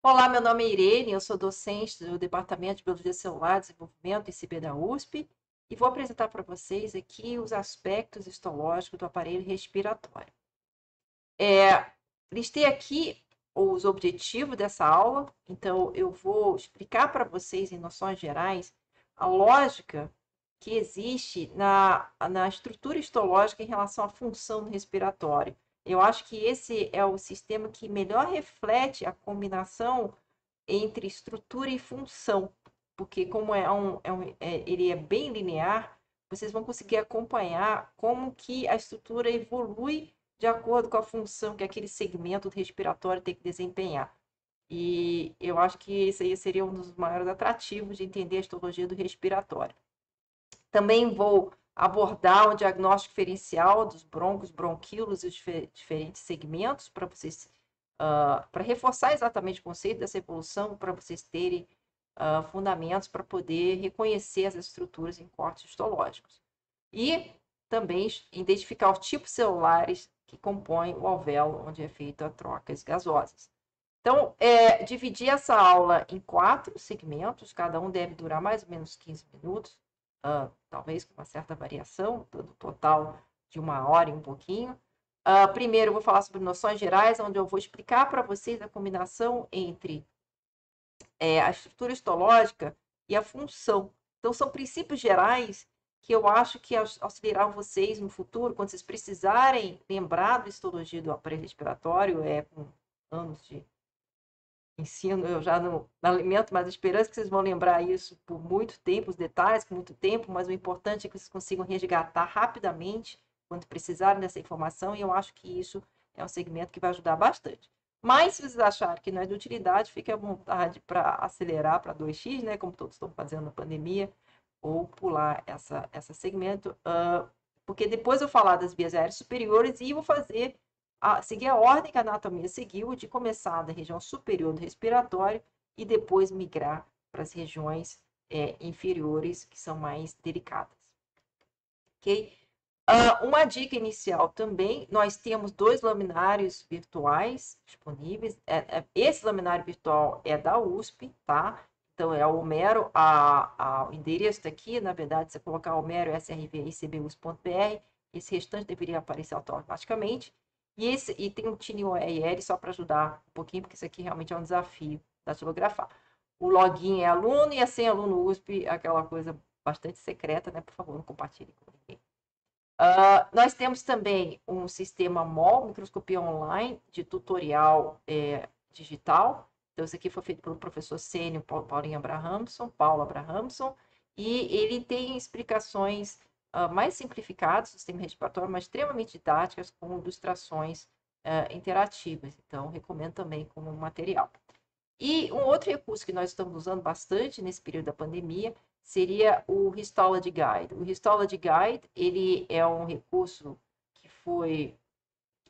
Olá, meu nome é Irene, eu sou docente do Departamento de Biologia Celular, Desenvolvimento e ICB da USP e vou apresentar para vocês aqui os aspectos histológicos do aparelho respiratório. Listei aqui os objetivos dessa aula, então eu vou explicar para vocês, em noções gerais, a lógica que existe na estrutura histológica em relação à função do respiratório. Eu acho que esse é o sistema que melhor reflete a combinação entre estrutura e função, porque como ele é bem linear, vocês vão conseguir acompanhar como que a estrutura evolui de acordo com a função que aquele segmento respiratório tem que desempenhar. E eu acho que esse aí seria um dos maiores atrativos de entender a histologia do respiratório. Também vou abordar o diagnóstico diferencial dos broncos, bronquíolos e os diferentes segmentos para vocês, para reforçar exatamente o conceito dessa evolução, para vocês terem fundamentos para poder reconhecer as estruturas em cortes histológicos. E também identificar os tipos celulares que compõem o alvéolo, onde é feita a trocas gasosas. Então, dividir essa aula em 4 segmentos, cada um deve durar mais ou menos 15 minutos, talvez com uma certa variação, do total de 1 hora e um pouquinho. Primeiro, eu vou falar sobre noções gerais, onde eu vou explicar para vocês a combinação entre a estrutura histológica e a função. Então, são princípios gerais que eu acho que auxiliarão vocês no futuro, quando vocês precisarem lembrar da histologia do aparelho respiratório, com anos de ensino, eu já não alimento mais a esperança que vocês vão lembrar isso por muito tempo, os detalhes por muito tempo, mas o importante é que vocês consigam resgatar rapidamente quando precisarem dessa informação, e eu acho que isso é um segmento que vai ajudar bastante. Mas se vocês acharem que não é de utilidade, fique à vontade para acelerar para 2x, né, como todos estão fazendo na pandemia, ou pular essa segmento, porque depois eu falar das vias aéreas superiores e vou seguir a ordem que a anatomia seguiu, de começar da região superior do respiratório e depois migrar para as regiões inferiores, que são mais delicadas. Ok? Uma dica inicial também, nós temos 2 laminários virtuais disponíveis. Esse laminário virtual é da USP, tá? Então, é o Homero, o endereço está aqui, na verdade, você colocar Homero, srvicbus.br, esse restante deveria aparecer automaticamente. E tem um TinyURL só para ajudar um pouquinho, porque isso aqui realmente é um desafio da datilografar. O login é aluno e a senha aluno USP, aquela coisa bastante secreta, né? Por favor, não compartilhe com ninguém. Nós temos também um sistema MOL, microscopia online, de tutorial digital. Então, isso aqui foi feito pelo professor sênior Paulo Abrahamson, e ele tem explicações mais simplificadas do sistema respiratório, mas extremamente didáticas, com ilustrações interativas. Então, recomendo também como material. E um outro recurso que nós estamos usando bastante nesse período da pandemia seria o Histology Guide. O Histology Guide, ele é um recurso que foi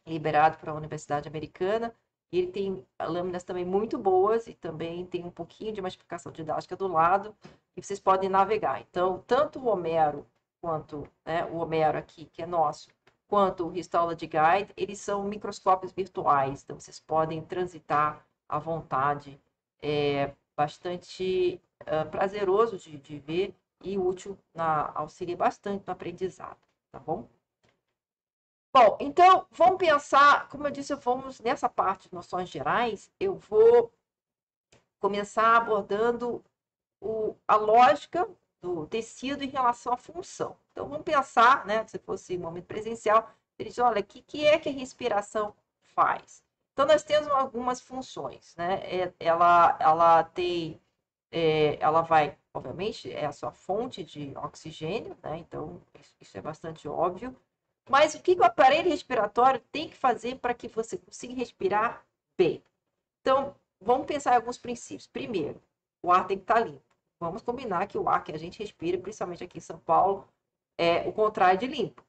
liberado para a Universidade Americana. Ele tem lâminas também muito boas e também tem um pouquinho de uma explicação didática do lado e vocês podem navegar. Então, tanto o Homero quanto o Homero aqui, que é nosso, quanto o Histology Guide, eles são microscópios virtuais. Então, vocês podem transitar à vontade. É bastante prazeroso de ver e útil, auxilia bastante no aprendizado, tá bom? Bom, então vamos pensar, como eu disse, vamos nessa parte de noções gerais, eu vou começar abordando a lógica do tecido em relação à função. Então vamos pensar, né, se fosse um momento presencial, ele diz, olha, o que é que a respiração faz? Então nós temos algumas funções, né? Ela tem, ela vai, obviamente, é a sua fonte de oxigênio, né? Então isso é bastante óbvio. Mas o que o aparelho respiratório tem que fazer para que você consiga respirar bem? Então, vamos pensar em alguns princípios. Primeiro, o ar tem que estar limpo. Vamos combinar que o ar que a gente respira, principalmente aqui em São Paulo, é o contrário de limpo.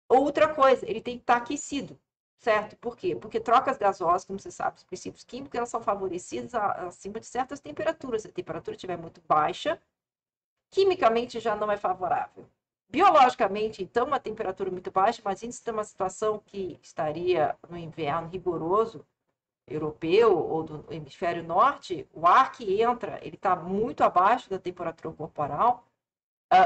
Outra coisa, ele tem que estar aquecido, certo? Por quê? Porque trocas gasosas, como você sabe, os princípios químicos, elas são favorecidas acima de certas temperaturas. Se a temperatura estiver muito baixa, quimicamente já não é favorável. Biologicamente, então, uma temperatura muito baixa, mas em uma situação que estaria no inverno rigoroso, europeu ou do hemisfério norte, o ar que entra, ele está muito abaixo da temperatura corporal.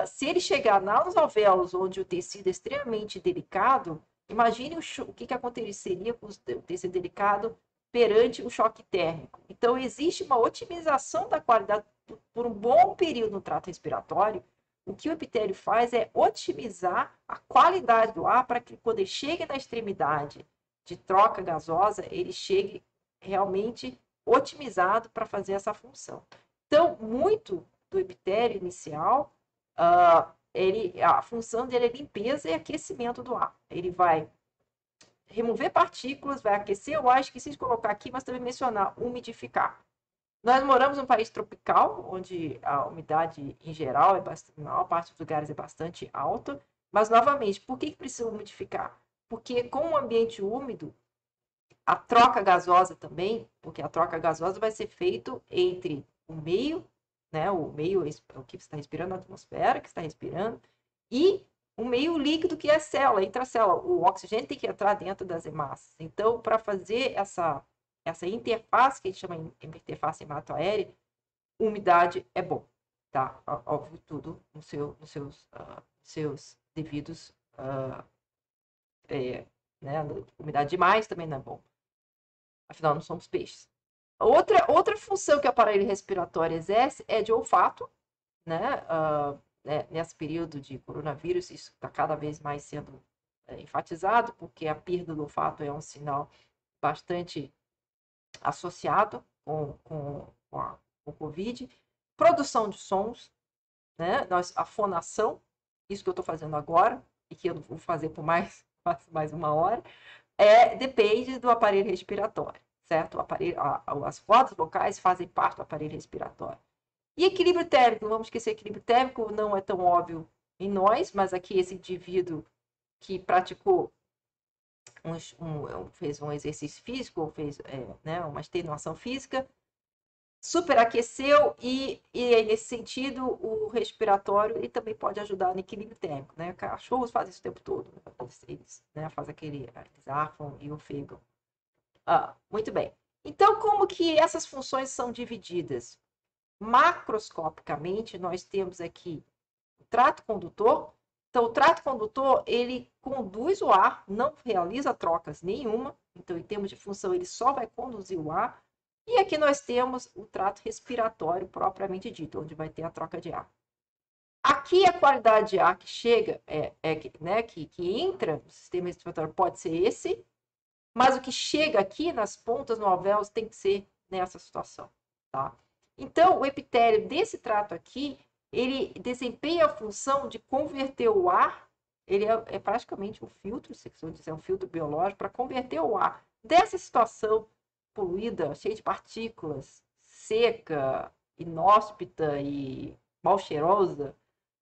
Se ele chegar nos alvéolos, onde o tecido é extremamente delicado, imagine o que aconteceria com o tecido delicado perante o choque térmico. Então, existe uma otimização da qualidade por um bom período no trato respiratório. O que o epitélio faz é otimizar a qualidade do ar para que, quando ele chegue na extremidade de troca gasosa, ele chegue realmente otimizado para fazer essa função. Então, muito do epitélio inicial, a função dele é limpeza e aquecimento do ar. Ele vai remover partículas, vai aquecer o ar, esqueci de colocar aqui, mas também mencionar, umidificar. Nós moramos num país tropical, onde a umidade em geral, na maior parte dos lugares, é bastante alta, mas, novamente, por que precisa umidificar? Porque com o ambiente úmido, a troca gasosa também, porque a troca gasosa vai ser feita entre o meio, né, o meio é o que você está respirando, a atmosfera que está respirando, e o meio líquido que é a célula, intracélula. O oxigênio tem que entrar dentro das hemácias. Então, para fazer essa interface, que a gente chama de interface hematoaérea, umidade é bom, tá? Óbvio, tudo nos seus devidos, né? Umidade demais também não é bom. Afinal, não somos peixes. Outra função que o aparelho respiratório exerce é de olfato, né? Nesse período de coronavírus, isso está cada vez mais sendo enfatizado, porque a perda do olfato é um sinal bastante associado com o Covid. Produção de sons, né? A fonação, isso que eu estou fazendo agora, e que eu vou fazer por mais uma hora, depende do aparelho respiratório, certo? As cordas vocais fazem parte do aparelho respiratório. E equilíbrio térmico, vamos esquecer, equilíbrio térmico não é tão óbvio em nós, mas aqui esse indivíduo que praticou, fez um exercício físico, ou fez né, uma extenuação física, superaqueceu e nesse sentido, o respiratório ele também pode ajudar no equilíbrio térmico, né? Cachorros fazem isso o tempo todo, eles né, fazem eles arfam e ofegam. Muito bem. Então, como que essas funções são divididas? Macroscopicamente, nós temos aqui o trato condutor. Então, o trato condutor, ele conduz o ar, não realiza trocas nenhuma. Então, em termos de função, ele só vai conduzir o ar. E aqui nós temos o trato respiratório propriamente dito, onde vai ter a troca de ar. Aqui a qualidade de ar que chega, né, que entra no sistema respiratório pode ser esse, mas o que chega aqui nas pontas, no alvéolos, tem que ser nessa situação, tá? Então, o epitélio desse trato aqui, ele desempenha a função de converter o ar, ele é praticamente um filtro, se eu dizer, um filtro biológico, para converter o ar dessa situação poluída, cheia de partículas, seca, inóspita e mal cheirosa,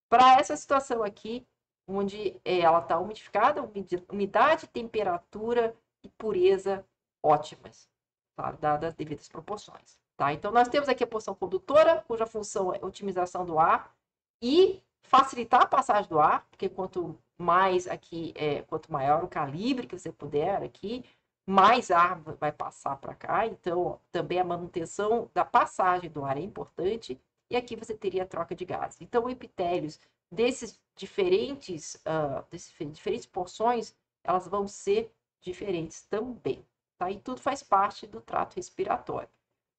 para essa situação aqui, onde ela está umidificada, umidade, temperatura e pureza ótimas, tá? Dadas as devidas proporções. Tá? Então, nós temos aqui a porção condutora, cuja função é otimização do ar e facilitar a passagem do ar, porque quanto maior o calibre que você puder aqui, mais ar vai passar para cá. Então, também a manutenção da passagem do ar é importante. E aqui você teria a troca de gases. Então, epitélios desses diferentes porções, elas vão ser diferentes também. Tá? E tudo faz parte do trato respiratório.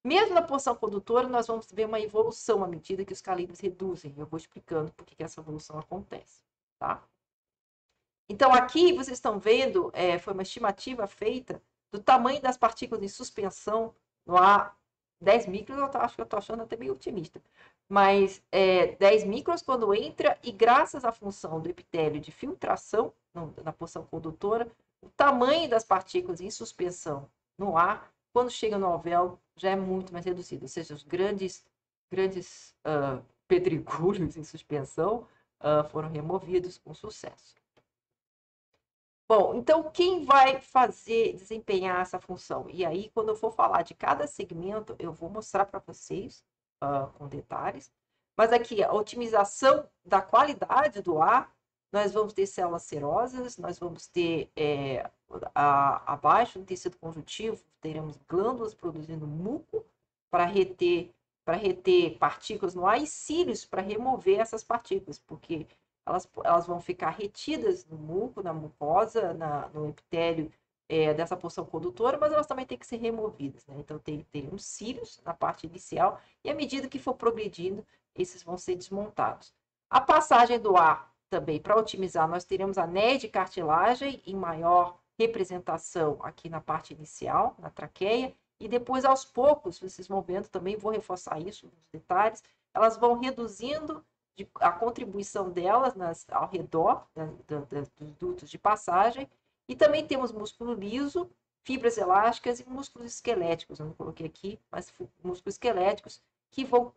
Mesmo na porção condutora, nós vamos ver uma evolução à medida que os calibres reduzem. Eu vou explicando por que essa evolução acontece. Tá? Então, aqui vocês estão vendo, foi uma estimativa feita do tamanho das partículas em suspensão no ar. 10 microns, acho que eu estou achando até meio otimista. Mas 10 microns quando entra, e graças à função do epitélio de filtração na porção condutora, o tamanho das partículas em suspensão no ar, quando chega no alvéolo, já é muito mais reduzido. Ou seja, os grandes pedregulhos em suspensão foram removidos com sucesso. Bom, então quem vai desempenhar essa função? E aí, quando eu for falar de cada segmento, eu vou mostrar para vocês com detalhes. Mas aqui, a otimização da qualidade do ar, nós vamos ter células serosas, nós vamos ter abaixo do tecido conjuntivo, teremos glândulas produzindo muco para reter partículas no ar e cílios para remover essas partículas, porque elas vão ficar retidas no muco, na mucosa, no epitélio dessa porção condutora, mas elas também têm que ser removidas, né? Então, tem uns cílios na parte inicial, e à medida que for progredindo, esses vão ser desmontados. A passagem do ar também, para otimizar, nós teremos anéis de cartilagem em maior representação aqui na parte inicial, na traqueia, e depois, aos poucos, vocês vão vendo também, vou reforçar isso nos detalhes, elas vão reduzindo a contribuição delas ao redor dos dutos de passagem, e também temos músculo liso, fibras elásticas e músculos esqueléticos, eu não coloquei aqui, mas músculos esqueléticos, que vão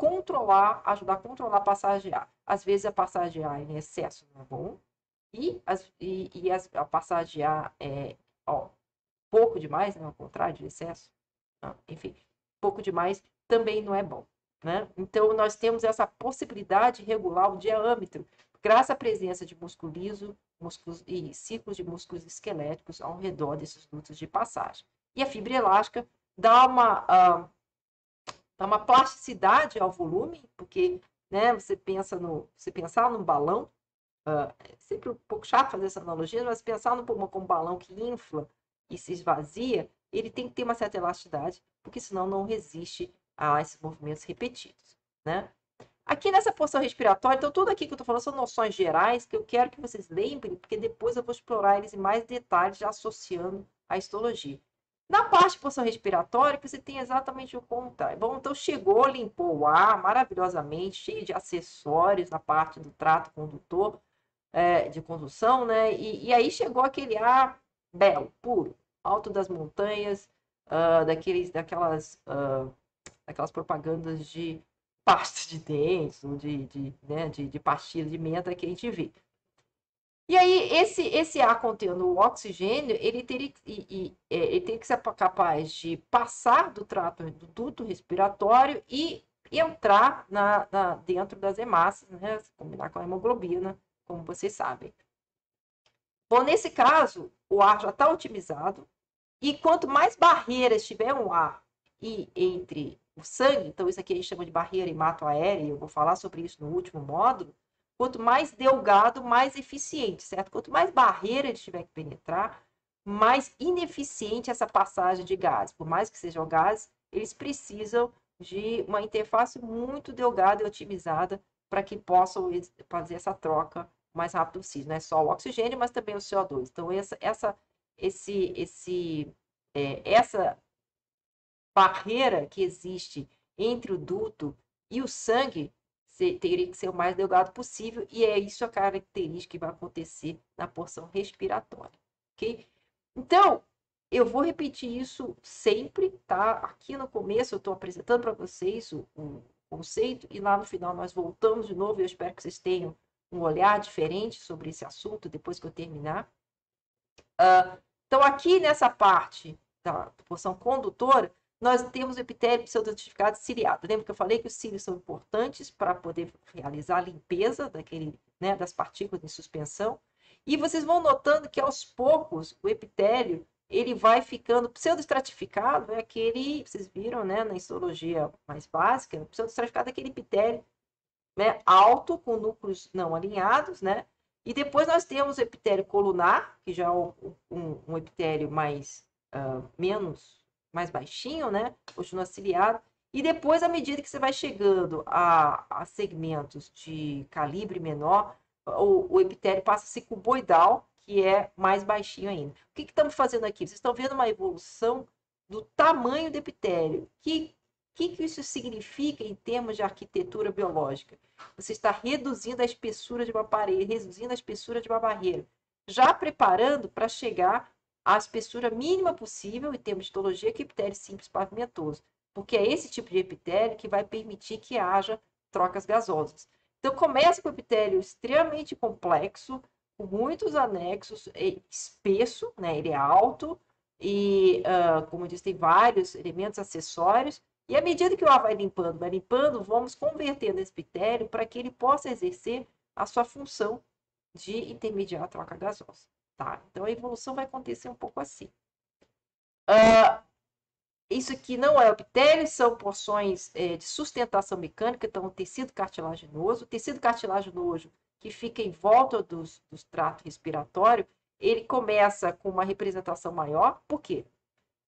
ajudar a controlar a passagem de ar. Às vezes a passagem de ar em excesso não é bom, a passagem de ar é pouco demais, né, ao contrário de excesso, enfim, pouco demais também não é bom. Né? Então, nós temos essa possibilidade de regular o diâmetro, graças à presença de músculo liso, músculos e ciclos de músculos esqueléticos ao redor desses dutos de passagem. E a fibra elástica dá uma plasticidade ao volume, porque, né, você pensar num balão, é sempre um pouco chato fazer essa analogia, mas pensar num pulmão como um balão que infla e se esvazia, ele tem que ter uma certa elasticidade, porque senão não resiste a esses movimentos repetidos, né? Aqui nessa porção respiratória, então tudo aqui que eu estou falando são noções gerais que eu quero que vocês lembrem, porque depois eu vou explorar eles em mais detalhes, já associando a histologia. Na parte de porção respiratória, você tem exatamente o contrário. Bom, então chegou, limpou o ar maravilhosamente, cheio de acessórios na parte do trato condutor, de condução, né? E aí chegou aquele ar belo, puro, alto das montanhas, daquelas propagandas de pasta de dentes, ou de pastilha de menta que a gente vê. E aí, esse ar contendo o oxigênio, ele teria que ser capaz de passar do duto respiratório e entrar dentro das hemácias, né? Combinar com a hemoglobina, como vocês sabem. Bom, nesse caso, o ar já está otimizado, e quanto mais barreiras tiver um ar entre o sangue, então isso aqui a gente chama de barreira hematoaérea, eu vou falar sobre isso no último módulo, quanto mais delgado, mais eficiente, certo? Quanto mais barreira ele tiver que penetrar, mais ineficiente essa passagem de gases. Por mais que sejam gases, eles precisam de uma interface muito delgada e otimizada para que possam fazer essa troca o mais rápido possível. Não é só o oxigênio, mas também o CO2. Então, essa barreira que existe entre o duto e o sangue teria que ser o mais delgado possível, e é isso a característica que vai acontecer na porção respiratória, ok? Então, eu vou repetir isso sempre, tá? Aqui no começo eu estou apresentando para vocês o conceito, e lá no final nós voltamos de novo, e eu espero que vocês tenham um olhar diferente sobre esse assunto depois que eu terminar. Então, aqui nessa parte da porção condutora, nós temos o epitélio pseudodentificado ciliado. Lembra que eu falei que os cílios são importantes para poder realizar a limpeza das partículas em suspensão? E vocês vão notando que, aos poucos, o epitélio ele vai ficando pseudoestratificado, é aquele, vocês viram, né, na histologia mais básica, pseudoestratificado é aquele epitélio, né, alto, com núcleos não alinhados, né? E depois nós temos o epitélio colunar, que já é um epitélio mais baixinho, né? Continua ciliado. E depois, à medida que você vai chegando a segmentos de calibre menor, o epitélio passa a ser cuboidal, que é mais baixinho ainda. O que estamos fazendo aqui? Vocês estão vendo uma evolução do tamanho do epitélio. Que isso significa em termos de arquitetura biológica? Você está reduzindo a espessura de uma parede, reduzindo a espessura de uma barreira, já preparando para chegar à espessura mínima possível, em termos de histologia, que é epitélio simples pavimentoso, porque é esse tipo de epitélio que vai permitir que haja trocas gasosas. Então, começa com o epitélio extremamente complexo, com muitos anexos, espesso, né? Ele é alto, e, como eu disse, tem vários elementos acessórios, e à medida que o ar vai limpando, vamos convertendo esse epitélio para que ele possa exercer a sua função de intermediar a troca gasosa. tá? Então, a evolução vai acontecer um pouco assim. Isso aqui não é epitélio, são porções de sustentação mecânica, então o tecido cartilaginoso. O tecido cartilaginoso que fica em volta dos tratos respiratórios, ele começa com uma representação maior. Por quê?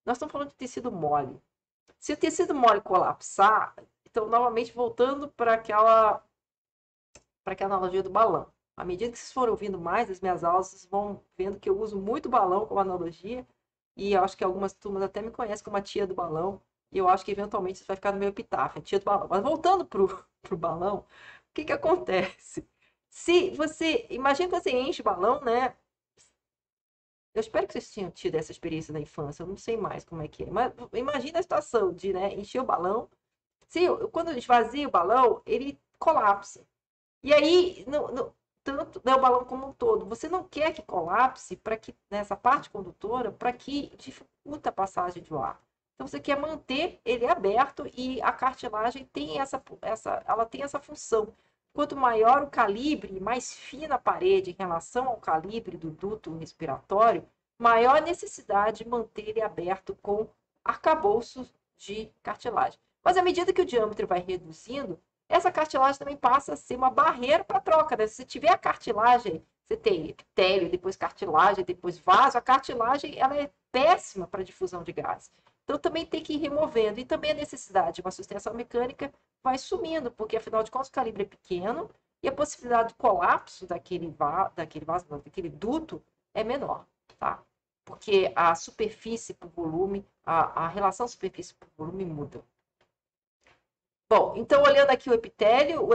Nós estamos falando de tecido mole. Se o tecido mole colapsar, então, novamente, voltando para aquela analogia do balão. À medida que vocês forem ouvindo mais as minhas aulas, vocês vão vendo que eu uso muito balão como analogia. E eu acho que algumas turmas até me conhecem como a tia do balão. E eu acho que eventualmente isso vai ficar no meu epitáfio, a tia do balão. Mas voltando pro balão, o que acontece? Se você. Imagina que você enche o balão, né? Eu espero que vocês tenham tido essa experiência na infância, eu não sei mais como é que é. Mas imagina a situação de, né, encher o balão. Quando esvazia o balão, ele colapsa. E aí, tanto né, o balão como um todo, você não quer que colapse para que nessa parte condutora, para que dificulta a passagem de ar. Então você quer manter ele aberto e a cartilagem tem ela tem essa função. Quanto maior o calibre, mais fina a parede em relação ao calibre do duto respiratório, maior a necessidade de manter ele aberto com arcabouços de cartilagem. Mas à medida que o diâmetro vai reduzindo, essa cartilagem também passa a ser uma barreira para a troca, né? Se você tiver a cartilagem, você tem epitélio, depois cartilagem, depois vaso, a cartilagem ela é péssima para difusão de gases. Então também tem que ir removendo. E também a necessidade de uma sustentação mecânica vai sumindo, porque afinal de contas o calibre é pequeno e a possibilidade de colapso daquele duto é menor, tá? Porque a superfície por volume, a relação superfície por volume muda. Bom, então olhando aqui o epitélio,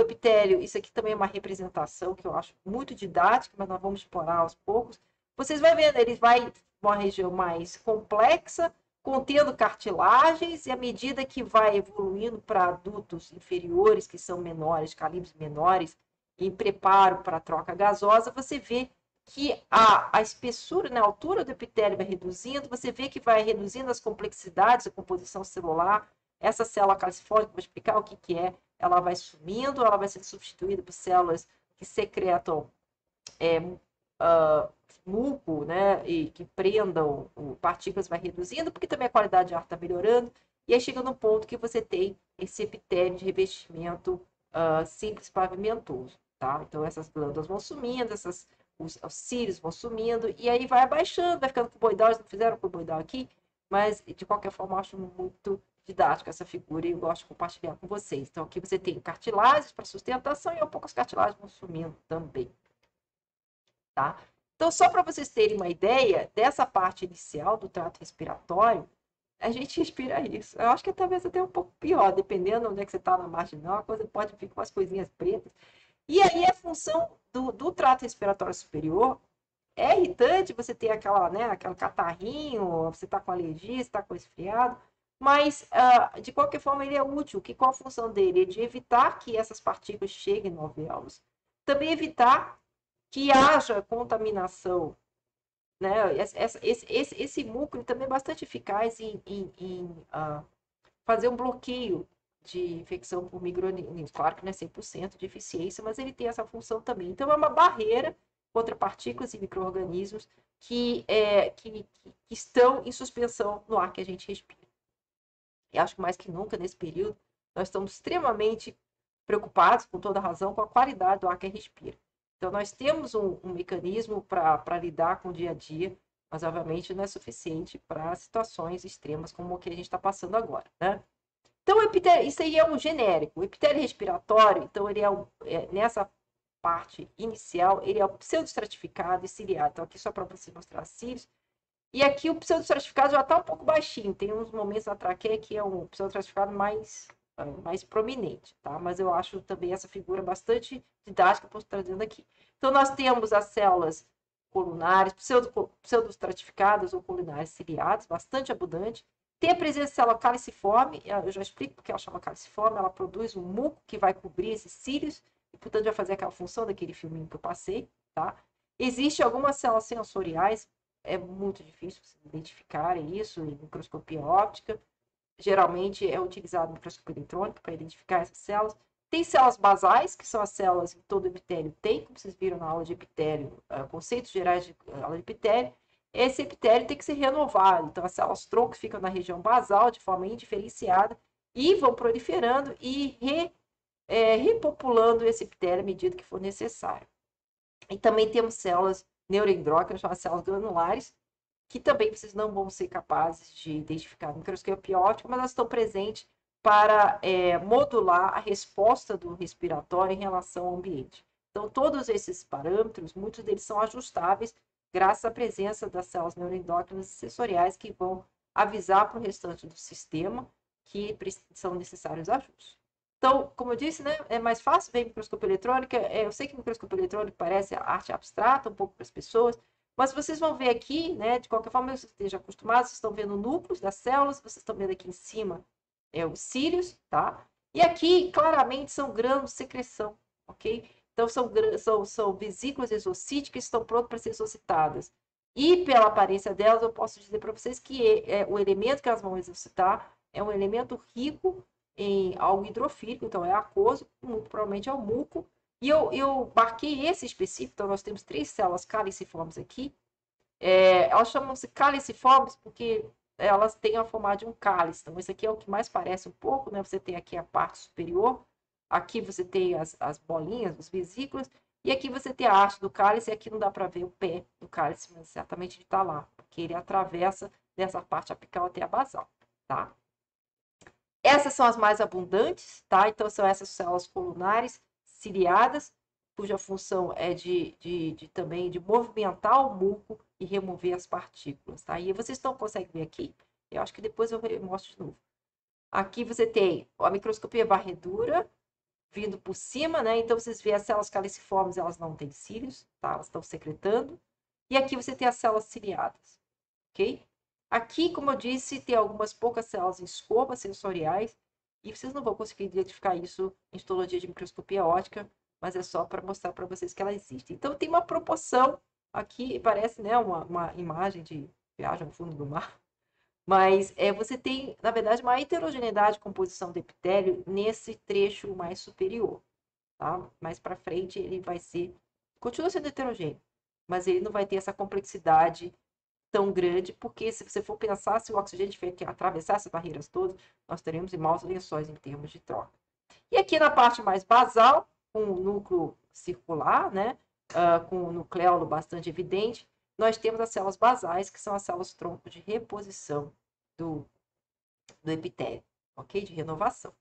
isso aqui também é uma representação que eu acho muito didática, mas nós vamos explorar aos poucos. Vocês vão vendo, ele vai uma região mais complexa, contendo cartilagens, e à medida que vai evoluindo para dutos inferiores, que são menores, calibres menores, em preparo para a troca gasosa, você vê que a espessura, na altura do epitélio vai reduzindo, você vê que vai reduzindo as complexidades da composição celular. Essa célula calcifólica, vou explicar o que é, ela vai sumindo, ela vai sendo substituída por células que secretam muco, né, e que prendam partículas, vai reduzindo, porque também a qualidade de ar está melhorando, e aí chega no ponto que você tem esse epitélio de revestimento simples pavimentoso, tá? Então essas glândulas vão sumindo, os cílios vão sumindo, e aí vai abaixando, vai ficando cuboidal, eles não fizeram cuboidal aqui, mas de qualquer forma eu acho muito didática essa figura e eu gosto de compartilhar com vocês. Então aqui você tem cartilagens para sustentação e ao pouco as cartilagens vão sumindo também, tá? Então só para vocês terem uma ideia dessa parte inicial do trato respiratório, a gente respira isso. Eu acho que talvez até um pouco pior, dependendo de onde é que você está na marginal, a coisa pode vir com as coisinhas pretas. E aí a função do trato respiratório superior é irritante você ter aquele catarrinho, você está com alergia, você está com resfriado, mas de qualquer forma ele é útil. Qual a função dele? É de evitar que essas partículas cheguem no alvéolos. Também evitar que haja contaminação, né? Esse muco também é bastante eficaz em fazer um bloqueio de infecção por micro-organismos. Claro que não é 100% de eficiência, mas ele tem essa função também. Então, é uma barreira contra partículas e micro-organismos que estão em suspensão no ar que a gente respira. E acho que mais que nunca, nesse período, nós estamos extremamente preocupados, com toda razão, com a qualidade do ar que a gente respira. Então, nós temos um mecanismo para lidar com o dia a dia, mas, obviamente, não é suficiente para situações extremas como o que a gente está passando agora, né? Então, isso aí é um genérico. O epitélio respiratório, então, ele nessa parte inicial, ele é o pseudoestratificado e ciliado. Então, aqui só para você mostrar cílios. E aqui o pseudoestratificado já está um pouco baixinho. Tem uns momentos na traqueia que é um pseudoestratificado mais prominente, tá? Mas eu acho também essa figura bastante didática para estar trazendo aqui. Então, nós temos as células colunares, pseudoestratificadas ou colunares ciliadas, bastante abundante. Tem a presença de célula caliciforme, eu já explico porque ela chama caliciforme, ela produz um muco que vai cobrir esses cílios, e portanto vai fazer aquela função daquele filminho que eu passei, tá? Existem algumas células sensoriais, é muito difícil identificar isso em microscopia óptica, geralmente é utilizado microscopia eletrônica para identificar essas células, Tem células basais, que são as células que todo epitélio tem, como vocês viram na aula de epitélio, conceitos gerais de aula de epitélio. Esse epitélio tem que ser renovado, então as células tronco ficam na região basal de forma indiferenciada e vão proliferando e repopulando esse epitélio à medida que for necessário. E também temos células neuroendócrinas, chamadas células granulares, que também vocês não vão ser capazes de identificar no microscópio óptico, mas elas estão presentes para modular a resposta do respiratório em relação ao ambiente. Então, todos esses parâmetros, muitos deles são ajustáveis graças à presença das células neuroendócrinas e sensoriais que vão avisar para o restante do sistema que são necessários ajustes. Então, como eu disse, né, é mais fácil ver microscopia eletrônica. Eu sei que microscopia eletrônica parece arte abstrata um pouco para as pessoas, mas vocês vão ver aqui, né, de qualquer forma, vocês estejam acostumados, vocês estão vendo núcleos das células, vocês estão vendo aqui em cima os cílios, tá? E aqui, claramente, são grãos de secreção, ok? Então, são vesículas exocíticas que estão prontas para ser exocitadas. E pela aparência delas, eu posso dizer para vocês que o elemento que elas vão exocitar é um elemento rico em algo hidrofílico, então é aquoso, muito provavelmente é o muco. E eu marquei esse específico, então nós temos 3 células caliciformes aqui. Elas chamam-se caliciformes porque elas têm a forma de um cálice. Então, esse aqui é o que mais parece um pouco, né? Você tem aqui a parte superior, aqui você tem as bolinhas, os vesículas, e aqui você tem a haste do cálice, e aqui não dá para ver o pé do cálice, mas certamente ele está lá, porque ele atravessa dessa parte apical até a basal, tá? Essas são as mais abundantes, tá? Então, são essas células colunares ciliadas, cuja função é também de movimentar o muco e remover as partículas, tá? E vocês conseguem ver aqui? Eu acho que depois eu mostro de novo. Aqui você tem a microscopia varredura vindo por cima, né? Então, vocês veem as células caliciformes, elas não têm cílios, tá? Elas estão secretando. E aqui você tem as células ciliadas, ok? Aqui, como eu disse, tem algumas poucas células em escovas sensoriais, e vocês não vão conseguir identificar isso em histologia de microscopia óptica, mas é só para mostrar para vocês que ela existe. Então, tem uma proporção aqui, parece, né, uma imagem de viagem no fundo do mar, mas você tem, na verdade, uma heterogeneidade de composição do epitélio nesse trecho mais superior, tá? Mais para frente ele vai ser, continua sendo heterogêneo, mas ele não vai ter essa complexidade tão grande, porque se você for pensar, se o oxigênio tiver que atravessar essas barreiras todas, nós teremos maus lençóis em termos de troca. E aqui na parte mais basal, com o núcleo circular, né, com o nucleolo bastante evidente, nós temos as células basais, que são as células tronco de reposição do epitélio, ok? De renovação.